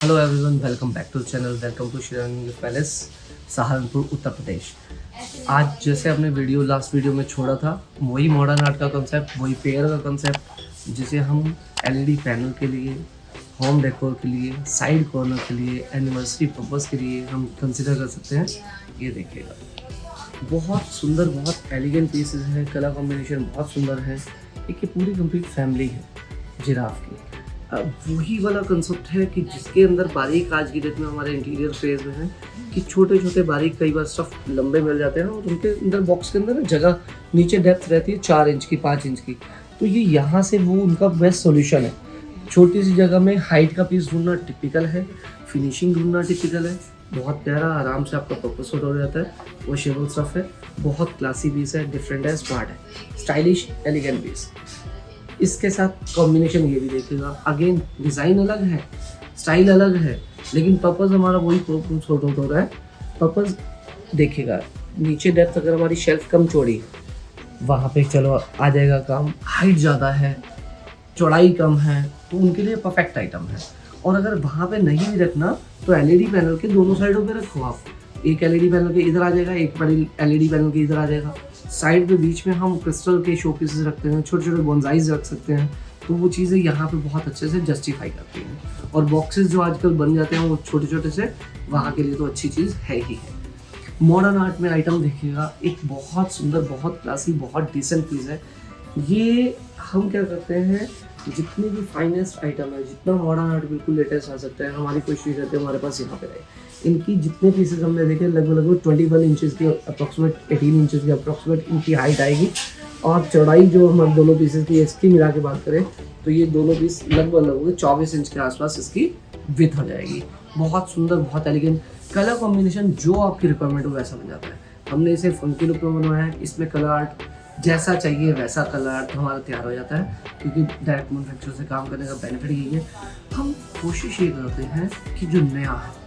Hello everyone, welcome back to channel. Welcome to Shrirang palace, Saharanpur, Uttar Pradesh. आज जैसे हमने लास्ट वीडियो में छोड़ा था, वही मॉडर्न आर्ट का कंसेप्ट, वही पेयर का कंसेप्ट, जिसे हम एलईडी पैनल के लिए, होम डेकोर के लिए, साइड कॉर्नर के लिए, एनिवर्सरी पर्पस के लिए हम कंसिडर कर सकते हैं। ये देखिएगा, बहुत सुंदर, बहुत एलिगेंट पीसेस हैं, कलर कॉम्बिनेशन बहुत सुंदर है। एक ये पूरी कंप्लीट फैमिली है जिराफ की। अब वही वाला कंसेप्ट है कि जिसके अंदर बारीक, आज की डेट में हमारे इंटीरियर फेज में है कि छोटे छोटे बारीक कई बार स्टफ लंबे मिल जाते हैं और उनके अंदर बॉक्स के अंदर जगह, नीचे डेप्थ रहती है 4 इंच की, 5 इंच की। तो ये यहाँ से वो उनका बेस्ट सॉल्यूशन है। छोटी सी जगह में हाइट का पीस ढूंढना टिपिकल है, फिनिशिंग ढूंढना टिपिकल है। बहुत प्यारा, आराम से आपका पर्पस हो जाता है। वॉशेबल स्टफ है, बहुत क्लासी पीस है, डिफरेंट है, स्मार्ट है, स्टाइलिश एलिगेंट पीस। इसके साथ कॉम्बिनेशन ये भी देखिएगा, अगेन डिज़ाइन अलग है, स्टाइल अलग है, लेकिन पर्पस हमारा वही सॉर्ट आउट हो रहा है। पर्पस देखिएगा, नीचे डेप्थ अगर हमारी शेल्फ कम चौड़ी, वहाँ पे चलो आ जाएगा काम। हाइट ज़्यादा है, चौड़ाई कम है, तो उनके लिए परफेक्ट आइटम है। और अगर वहाँ पे नहीं भी रखना तो एलईडी पैनल के दोनों साइडों पे रखो आप। एक एलईडी पैनल के इधर आ जाएगा, एक बड़ी एलईडी पैनल के इधर आ जाएगा। साइड पे बीच में हम क्रिस्टल के शो पीसेस रखते हैं, छोटे छोटे बोनसाइज रख सकते हैं। तो वो चीज़ें यहाँ पे बहुत अच्छे से जस्टिफाई करती हैं। और बॉक्सेस जो आजकल बन जाते हैं वो छोटे छोटे से, वहाँ के लिए तो अच्छी चीज़ है ही है। मॉडर्न आर्ट में आइटम देखिएगा, एक बहुत सुंदर, बहुत क्लासी, बहुत डिसेंट पीस है। ये हम क्या करते हैं, जितनी भी फाइनेस्ट आइटम है, जितना मॉडर्न आर्ट बिल्कुल लेटेस्ट आ सकता है, हमारी कोशिश रहती है हमारे पास यहाँ पे रहे। इनकी जितने पीसेस हमने देखे, लगभग 21 इंचज़ की, अप्रॉक्सीमेट 18 इंचज़ की अप्रॉक्सीमेट इनकी हाइट आएगी। और चौड़ाई जो हम दोनों पीसेस की, इसकी मिला के बात करें तो ये दोनों पीस लगभग 24 इंच के आसपास इसकी विड्थ हो जाएगी। बहुत सुंदर, बहुत एलिगेंट। कलर कॉम्बिनेशन जो आपकी रिक्वायरमेंट हो वैसा बन जाता है। हमने इसे फंकी लुक में बनवाया है। इसमें कलर आर्ट जैसा चाहिए वैसा कलर आर्ट हमारा तैयार हो जाता है, क्योंकि डायरेक्ट मैन्युफैक्चर से काम करने का बेनिफिट यही है। हम कोशिश ये करते हैं कि जो नया है,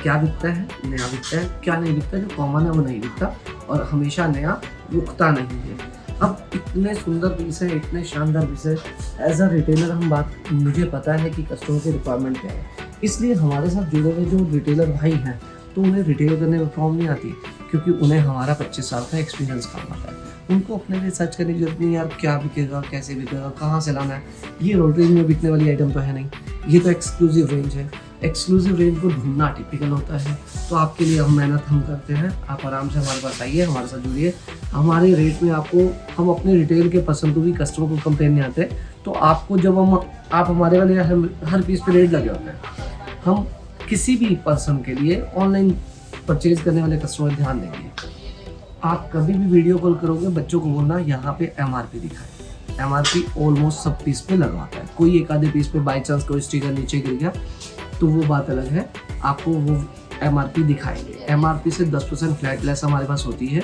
क्या बिकता है, नया बिकता है, क्या नहीं बिकता, जो कॉमन है वो नहीं बिकता, और हमेशा नया रुकता नहीं है। अब इतने सुंदर पीस है, इतने शानदार पीस है, एज अ रिटेलर मुझे पता है कि कस्टमर की रिक्वायरमेंट क्या है। इसलिए हमारे साथ जुड़े हुए जो रिटेलर भाई हैं, तो उन्हें रिटेल करने में प्रॉब्लम नहीं आती, क्योंकि उन्हें हमारा 25 साल का एक्सपीरियंस काम आता है। उनको अपने लिए सर्च करने की जरूरत नहीं, यार क्या बिकेगा, कैसे बिकेगा, कहाँ से लाना है। ये रोड रेंज में बिकने वाली आइटम तो है नहीं, ये तो एक्सक्लूसिव रेंज है। एक्सक्लूसिव रेंज को ढूंढना टिपिकल होता है। तो आपके लिए हम मेहनत करते हैं। आप आराम से हमारे पास आइए, हमारे साथ जुड़िए। हमारे रेट में आपको, हम अपने रिटेल के पर्सन को भी, कस्टमर को कंप्लेन नहीं आते। तो आपको जब आप हमारे वाले हर पीस पे रेट लगे होते हैं। हम किसी भी पर्सन के लिए ऑनलाइन परचेज करने वाले कस्टमर ध्यान देंगे। आप कभी भी वीडियो कॉल करोगे, बच्चों को बोलना यहाँ पे एमआरपी दिखाए। एमआरपी ऑलमोस्ट सब पीस पे लगा होता है। कोई एक आधे पीस पे बाई चांस कोई स्टिकर नीचे गिर गया तो वो बात अलग है, आपको वो एमआरपी दिखाएंगे। एमआरपी से 10% फ्लैट लेस हमारे पास होती है,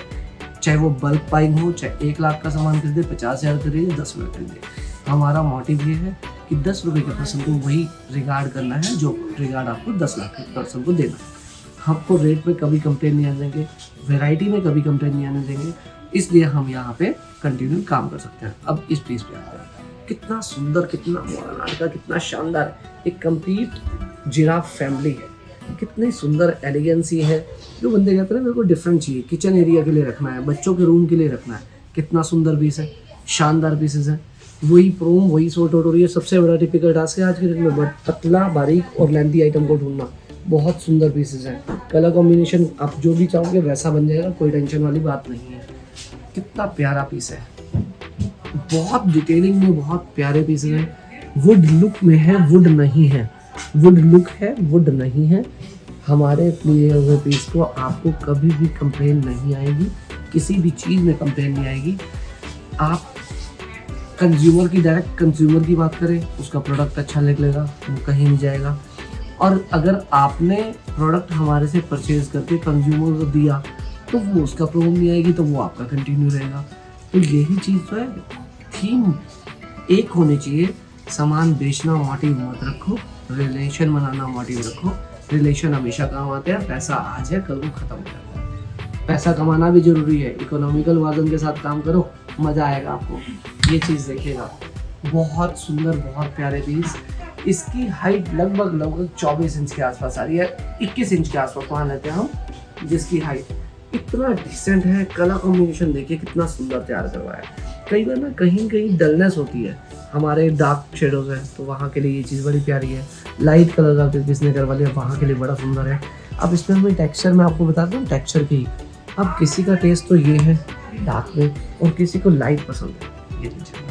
चाहे वो बल्क बाइंग हो, चाहे 1 लाख का सामान खरीदे, 50,000 खरीदे, 10 रुपये खरीदे। हमारा मोटिव ये है कि 10 रुपये के पर्सन को वही रिगार्ड करना है जो रिगार्ड आपको 10 लाख के पर्सन को देना है। आपको रेट में कभी कंप्लेन नहीं आने देंगे, वेराइटी में कभी कंप्लेन नहीं आने देंगे। इसलिए हम यहाँ पे कंटिन्यू काम कर सकते हैं। अब इस पीस पे आते हैं, कितना सुंदर, कितना मॉडर्न आर्ट का, कितना शानदार, एक कंप्लीट जिराफ फैमिली है। कितनी सुंदर एलिगेंसी है। जो बंदे कहते हैं मेरे को डिफरेंट चाहिए, किचन एरिया के लिए रखना है, बच्चों के रूम के लिए रखना है, कितना सुंदर पीस है, शानदार पीसेस है। वही प्रोम, वही सॉर्ट आउट हो रही है। सबसे बड़ा टिपिकल टास्क है आज के दिन में, पतला, बारीक और लेंथी आइटम को ढूंढना। बहुत सुंदर पीसेस हैं। कलर कॉम्बिनेशन आप जो भी चाहोगे वैसा बन जाएगा, कोई टेंशन वाली बात नहीं है। कितना प्यारा पीस है, बहुत डिटेलिंग में, बहुत प्यारे पीसेस हैं। वुड लुक में है, वुड नहीं है। वुड लुक है, वुड नहीं है। हमारे लिए हुए पीस को आपको कभी भी कंप्लेन नहीं आएगी, किसी भी चीज़ में कंप्लेन नहीं आएगी। आप कंज्यूमर की, डायरेक्ट कंज्यूमर की बात करें, उसका प्रोडक्ट अच्छा निकलेगा, वो कहीं नहीं जाएगा। और अगर आपने प्रोडक्ट हमारे से परचेज करके कंज्यूमर को दिया तो वो उसका प्रॉब्लम नहीं आएगी, तो वो आपका कंटिन्यू रहेगा। तो यही चीज़ तो है, थीम एक होनी चाहिए। सामान बेचना मोटिव मत रखो, रिलेशन बनाना मोटिव रखो। रिलेशन हमेशा काम आते हैं। पैसा आज है, कल को खत्म हो जाता है। पैसा कमाना भी जरूरी है, इकोनॉमिकल वादन के साथ काम करो, मज़ा आएगा आपको। ये चीज़ देखिएगा, बहुत सुंदर, बहुत प्यारे पीस। इसकी हाइट लगभग लगभग 24 इंच के आसपास आ रही है, 21 इंच के आसपास मान लेते हैं हम, जिसकी हाइट इतना डिसेंट है। कलर कॉम्बिनेशन देखिए कितना सुंदर तैयार करवाया है। कई बार ना कहीं कहीं डलनेस होती है हमारे डार्क शेडोज है, तो वहाँ के लिए ये चीज़ बड़ी प्यारी है। लाइट कलर का किसने करवा लिया, वहाँ के लिए बड़ा सुंदर है। अब इसमें हमें टेक्सचर मैं आपको बताता हूँ, टेक्सचर की अब किसी का टेस्ट तो ये है डार्क में और किसी को लाइट पसंद है। ये लीजिए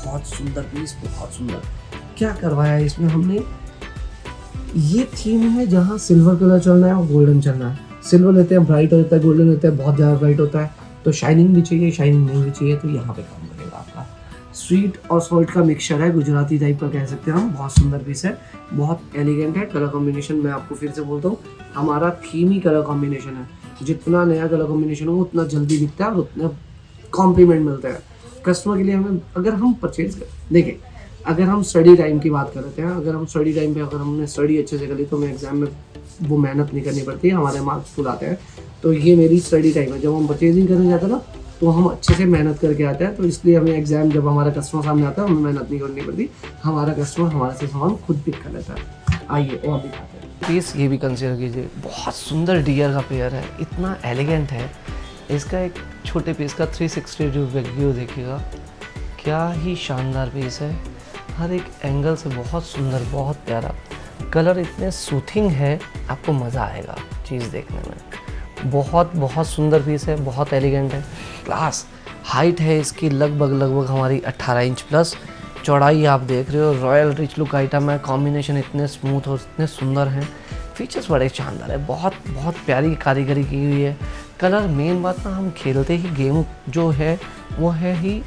बहुत सुंदर पीस, बहुत सुंदर। क्या करवाया है इसमें हमने, ये थीम है जहाँ सिल्वर कलर चलना है और गोल्डन चलना है। सिल्वर लेते हैं ब्राइट होता है, गोल्डन लेते हैं बहुत ज़्यादा ब्राइट होता है, तो शाइनिंग भी चाहिए, शाइनिंग नहीं भी चाहिए, तो यहाँ पे काम करेगा आपका। स्वीट और सॉल्ट का मिक्सचर है, गुजराती टाइप का कह सकते हैं हम। बहुत सुंदर पीस है, बहुत एलिगेंट है। कलर कॉम्बिनेशन मैं आपको फिर से बोलता हूँ, हमारा थीम ही कलर कॉम्बिनेशन है। जितना नया कलर कॉम्बिनेशन हो उतना जल्दी बिकता है और उतना कॉम्प्लीमेंट मिलता है कस्टमर के लिए। हमें अगर हम परचेज देखिए, अगर हम स्टडी टाइम की बात कर रहे हैं, अगर हम स्टडी टाइम पे अगर हमने स्टडी अच्छे से कर ली तो हमें एग्जाम में वो मेहनत नहीं करनी पड़ती है, हमारे मार्क्स फुल आते हैं। तो ये मेरी स्टडी टाइम है। जब हम परचेजिंग करने जाते हैं ना, तो हम अच्छे से मेहनत करके आते हैं, तो इसलिए हमें एग्जाम जब हमारा कस्टमर सामने आता है हमें मेहनत नहीं करनी पड़ती, हमारा कस्टमर हमारे से सामान खुद पिक कर लेता है। आइए और दिखाते हैं पीस। ये भी कंसिडर कीजिए, बहुत सुंदर डियर का पेयर है, इतना एलिगेंट है। इसका एक छोटे पीस का 360 व्यू देखिएगा, क्या ही शानदार पीस है। हर एक एंगल से बहुत सुंदर, बहुत प्यारा। कलर इतने सूथिंग है, आपको मज़ा आएगा चीज़ देखने में। बहुत बहुत सुंदर पीस है, बहुत एलिगेंट है, क्लास। हाइट है इसकी लगभग हमारी 18 इंच प्लस। चौड़ाई आप देख रहे हो, रॉयल रिच लुक आइटम है। कॉम्बिनेशन इतने स्मूथ और इतने सुंदर हैं। फीचर्स बड़े शानदार है, बहुत बहुत प्यारी कारीगरी की हुई है। कलर मेन बात ना, हम खेलते ही गेम जो है वो है ही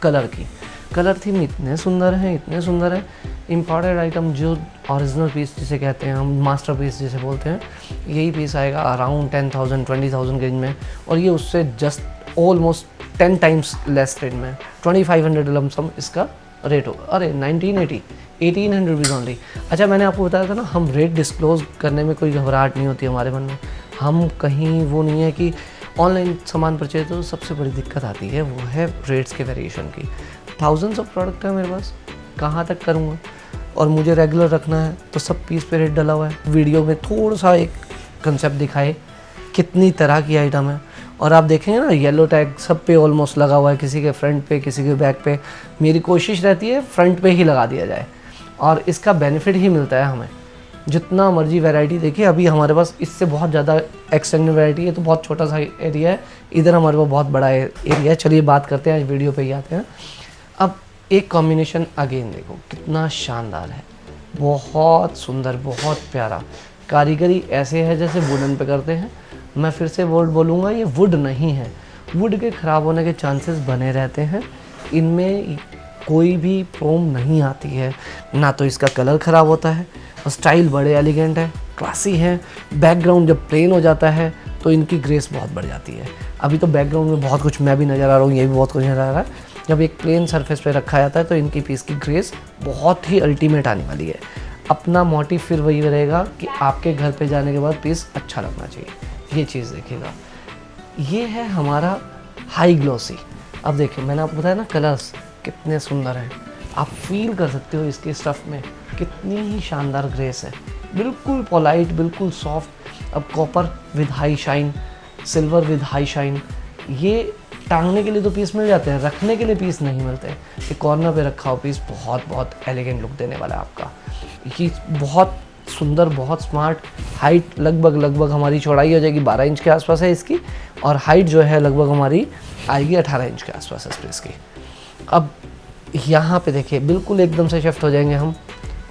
कलर की। कलर थीम इतने सुंदर हैं, इतने सुंदर है। इम्पॉर्टेंट आइटम जो ओरिजिनल पीस जिसे कहते हैं हम, मास्टर पीस जिसे बोलते हैं, यही पीस आएगा अराउंड 10,000 20,000 रेंज में, और ये उससे just almost 10 times less range में 2500 लमसम इसका रेट होगा। अरे 1980 1800 रुपीज़ ओनली। अच्छा, मैंने आपको बताया था ना, हम रेट डिस्क्लोज़ करने में कोई घबराहट नहीं होती हमारे मन में। हम कहीं वो नहीं है कि ऑनलाइन सामान परचेज, तो सबसे बड़ी दिक्कत आती है वो है रेट्स के वेरिएशन की। थाउजेंड्स ऑफ प्रोडक्ट है मेरे पास, कहाँ तक करूँगा, और मुझे रेगुलर रखना है, तो सब पीस पे रेट डला हुआ है। वीडियो में थोड़ा सा एक कंसेप्ट दिखाए, कितनी तरह की आइटम है। और आप देखेंगे ना, येलो टैग सब पे ऑलमोस्ट लगा हुआ है, किसी के फ्रंट पे, किसी के बैक पे। मेरी कोशिश रहती है फ्रंट पे ही लगा दिया जाए, और इसका बेनिफिट ही मिलता है हमें। जितना मर्जी वैरायटी देखिए, अभी हमारे पास इससे बहुत ज़्यादा एक्सटेंडेड वैरायटी है, तो बहुत छोटा सा एरिया है, इधर हमारे पास बहुत बड़ा एरिया है। चलिए बात करते हैं, आज वीडियो पे ही आते हैं। अब एक कॉम्बिनेशन अगेन देखो कितना शानदार है, बहुत सुंदर, बहुत प्यारा। कारीगरी ऐसे है जैसे वुडन पे करते हैं। मैं फिर से वर्ड बोलूँगा, ये वुड नहीं है। वुड के ख़राब होने के चांसेस बने रहते हैं, इनमें कोई भी प्रॉब्लम नहीं आती है, ना तो इसका कलर ख़राब होता है, और स्टाइल बड़े एलिगेंट है, क्लासी है। बैकग्राउंड जब प्लेन हो जाता है तो इनकी ग्रेस बहुत बढ़ जाती है। अभी तो बैकग्राउंड में बहुत कुछ मैं भी नज़र आ रहा हूँ, ये भी बहुत कुछ नज़र आ रहा है। जब एक प्लेन सरफेस पे रखा जाता है तो इनकी पीस की ग्रेस बहुत ही अल्टीमेट आने वाली है। अपना मोटिव फिर वही रहेगा कि आपके घर पे जाने के बाद पीस अच्छा लगना चाहिए। ये चीज़ देखिएगा, ये है हमारा हाई ग्लॉसी। अब देखिए, मैंने आपको बताया ना, कलर्स कितने सुंदर हैं, आप फील कर सकते हो इसके स्टफ़ में कितनी ही शानदार ग्रेस है। बिल्कुल पोलाइट, बिल्कुल सॉफ्ट। अब copper with high shine, silver with high shine, ये टांगने के लिए तो पीस मिल जाते हैं, रखने के लिए पीस नहीं मिलते। ये कॉर्नर पे रखा हो पीस बहुत बहुत एलिगेंट लुक देने वाला है आपका। ये बहुत सुंदर, बहुत स्मार्ट। हाइट लगभग हमारी चौड़ाई हो जाएगी 12 इंच के आसपास है इसकी, और हाइट जो है लगभग हमारी आएगी 18 इंच के आसपास है स्पेस की। अब यहाँ पे देखिए, बिल्कुल एकदम से शिफ्ट हो जाएंगे हम।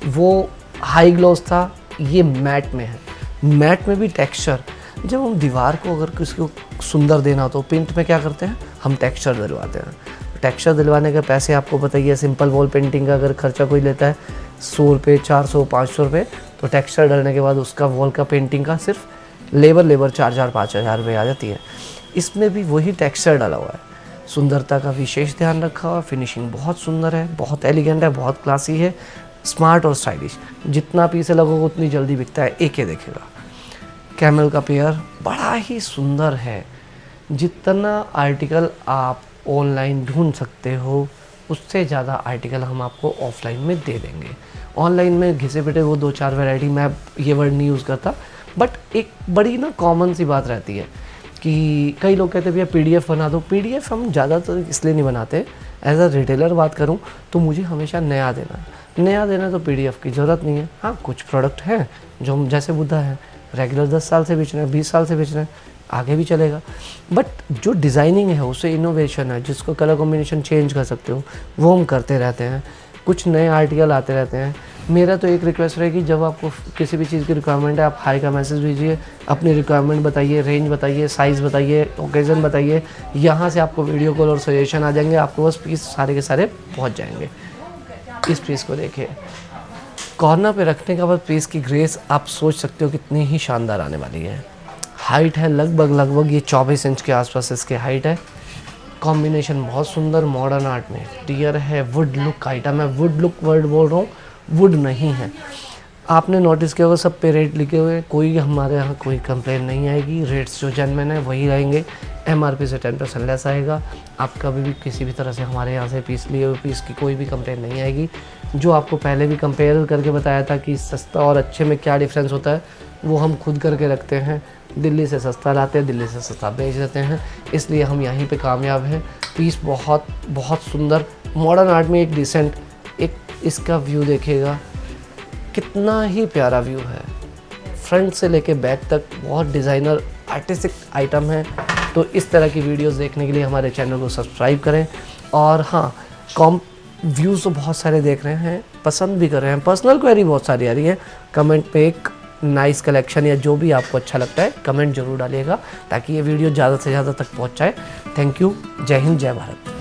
वो हाई ग्लोस था, ये मैट में है। मैट में भी टेक्सचर, जब हम दीवार को अगर किसी को सुंदर देना हो तो पेंट में क्या करते हैं, हम टेक्सचर दिलवाते हैं। टेक्सचर दिलवाने के पैसे आपको बताइए, सिंपल वॉल पेंटिंग का अगर खर्चा कोई लेता है 100 रुपये, 400, 500 रुपये, तो टेक्सचर डालने के बाद उसका वॉल का पेंटिंग का सिर्फ लेबर 4,000-5,000 रुपये आ जाती है। इसमें भी वही टेक्सचर डाला हुआ है, सुंदरता का विशेष ध्यान रखा हुआ। फिनिशिंग बहुत सुंदर है, बहुत एलिगेंट है, बहुत क्लासी है, स्मार्ट और स्टाइलिश। जितना पीछे लगोगे उतनी जल्दी बिकता है। एक ये देखेगा, कैमल का पेयर बड़ा ही सुंदर है। जितना आर्टिकल आप ऑनलाइन ढूंढ सकते हो उससे ज़्यादा आर्टिकल हम आपको ऑफलाइन में दे देंगे। ऑनलाइन में घिसे पिटे वो 2-4 वैरायटी, मैं ये वर्ड नहीं यूज़ करता, बट एक बड़ी ना कॉमन सी बात रहती है कि कई लोग कहते हैं भैया PDF बना दो। PDF हम ज़्यादातर इसलिए नहीं बनाते, एज अ रिटेलर बात करूँ तो मुझे हमेशा नया देना तो PDF की ज़रूरत नहीं है। हाँ, कुछ प्रोडक्ट हैं जो हम, जैसे बुद्धा है, रेगुलर 10 साल से बेच रहे हैं, 20 साल से बेच रहे हैं, आगे भी चलेगा। बट जो डिज़ाइनिंग है उससे इनोवेशन है, जिसको कलर कॉम्बिनेशन चेंज कर सकते हो, वो हम करते रहते हैं। कुछ नए आर्टिकल आते रहते हैं। मेरा तो एक रिक्वेस्ट रहेगी, जब आपको किसी भी चीज़ की रिक्वायरमेंट है, आप हाई का मैसेज भेजिए, अपनी रिक्वायरमेंट बताइए, रेंज बताइए, साइज़ बताइए, ओकेज़न बताइए। यहाँ से आपको वीडियो कॉल और सजेशन आ जाएंगे, आपको बस पीस सारे के सारे पहुँच जाएंगे। इस पीस को देखिए, कॉर्नर पे रखने के बाद पीस की ग्रेस आप सोच सकते हो कितनी ही शानदार आने वाली है। हाइट है लगभग ये 24 इंच के आसपास इसकी हाइट है। कॉम्बिनेशन बहुत सुंदर, मॉडर्न आर्ट में टियर है, वुड लुक आइटम है। वुड लुक वर्ड बोल रहा हूँ, वुड नहीं है। आपने नोटिस किया होगा सब पे रेट लिखे हुए हैं, कोई हमारे यहाँ कोई कंप्लेन नहीं आएगी। रेट्स जो जेन्युइन है वही रहेंगे। MRP से 10% लेस आएगा। आप कभी भी किसी भी तरह से हमारे यहाँ से पीस लिए हुए पीस की कोई भी कंप्लेन नहीं आएगी। जो आपको पहले भी कंपेयर करके बताया था कि सस्ता और अच्छे में क्या डिफरेंस होता है, वो हम खुद करके रखते हैं। दिल्ली से सस्ता लाते हैं, दिल्ली से सस्ता बेच देते हैं, इसलिए हम यहीं पे कामयाब हैं। पीस बहुत बहुत सुंदर, मॉडर्न आर्ट में एक डिसेंट, एक इसका व्यू देखिएगा, कितना ही प्यारा व्यू है। फ्रंट से लेके बैक तक बहुत डिज़ाइनर आर्टिस्टिक आइटम है। तो इस तरह की वीडियोस देखने के लिए हमारे चैनल को सब्सक्राइब करें। और हाँ, व्यूज़ तो बहुत सारे देख रहे हैं, पसंद भी कर रहे हैं, पर्सनल क्वेरी बहुत सारी आ रही है। कमेंट पे एक नाइस कलेक्शन या जो भी आपको अच्छा लगता है कमेंट ज़रूर डालिएगा, ताकि ये वीडियो ज़्यादा से ज़्यादा तक पहुँच जाए। Thank you. जय हिंद, जय भारत।